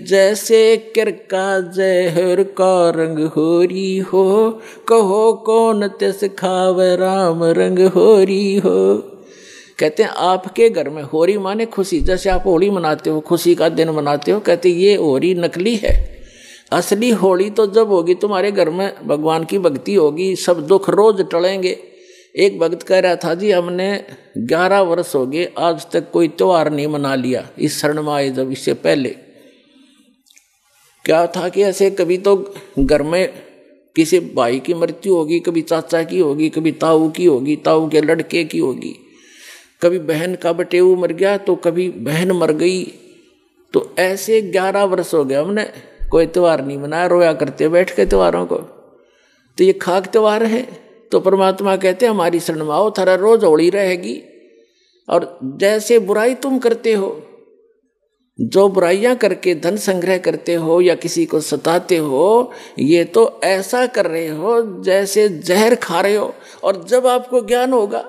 जैसे किरका जहर का रंग होरी हो, कहो कौन तिस खावे राम रंग होरी हो। कहते हैं आपके घर में होरी माने खुशी, जैसे आप होली मनाते हो, खुशी का दिन मनाते हो, कहते ये होरी नकली है। असली होली तो जब होगी तुम्हारे घर में भगवान की भक्ति होगी, सब दुख रोज टलेंगे। एक भक्त कह रहा था जी हमने 11 वर्ष हो गए आज तक कोई त्योहार नहीं मना लिया इस शरण में आए। जब इससे पहले क्या था कि ऐसे कभी तो घर में किसी भाई की मृत्यु होगी, कभी चाचा की होगी, कभी ताऊ की होगी, ताऊ के लड़के की होगी, कभी बहन का बटेऊ मर गया तो कभी बहन मर गई। तो ऐसे 11 वर्ष हो गए हमने कोई त्योहार नहीं मनाया, रोया करते बैठ के त्योहारों को। तो ये खाक त्योहार है। तो परमात्मा कहते हैं हमारी शरण में आओ, थारा रोज होली रहेगी। और जैसे बुराई तुम करते हो, जो बुराइयां करके धन संग्रह करते हो या किसी को सताते हो, ये तो ऐसा कर रहे हो जैसे जहर खा रहे हो। और जब आपको ज्ञान होगा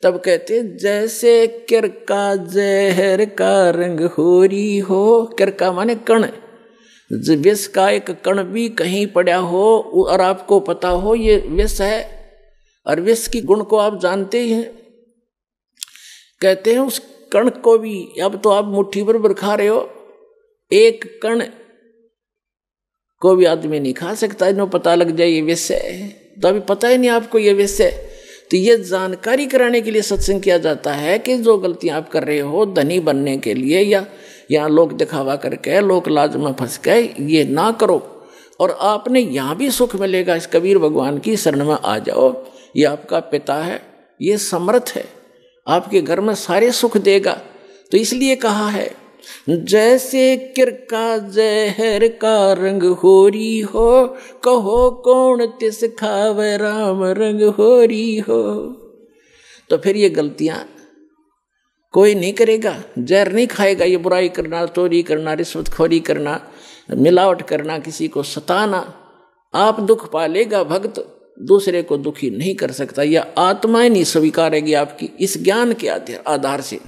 तब कहते जैसे किरका जहर का रंग होरी हो। किरका माने कण, विष का एक कण भी कहीं पड़ा हो और आपको पता हो ये विष है, और विष की गुण को आप जानते ही हैं, कहते हैं उस कण को भी, अब तो आप मुट्ठी भर खा रहे हो, एक कण को भी आदमी नहीं खा सकता, इन्हें पता लग जाए ये विष है। तो अभी पता ही नहीं आपको ये विष है। तो ये जानकारी कराने के लिए सत्संग किया जाता है कि जो गलतियां आप कर रहे हो धनी बनने के लिए या लोग दिखावा करके लोक लाज में फंस के, ये ना करो। और आपने यहाँ भी सुख मिलेगा। इस कबीर भगवान की शरण में आ जाओ, ये आपका पिता है, ये समर्थ है, आपके घर में सारे सुख देगा। तो इसलिए कहा है जैसे किरका जहर का रंग होरी हो, कहो कौन तिस खावे राम रंग होरी हो। तो फिर ये गलतियां कोई नहीं करेगा, जहर नहीं खाएगा। ये बुराई करना, चोरी करना, रिश्वतखोरी करना, मिलावट करना, किसी को सताना, आप दुख पालेगा। भक्त दूसरे को दुखी नहीं कर सकता, यह आत्मा ही नहीं स्वीकारेगी आपकी इस ज्ञान के आधार से।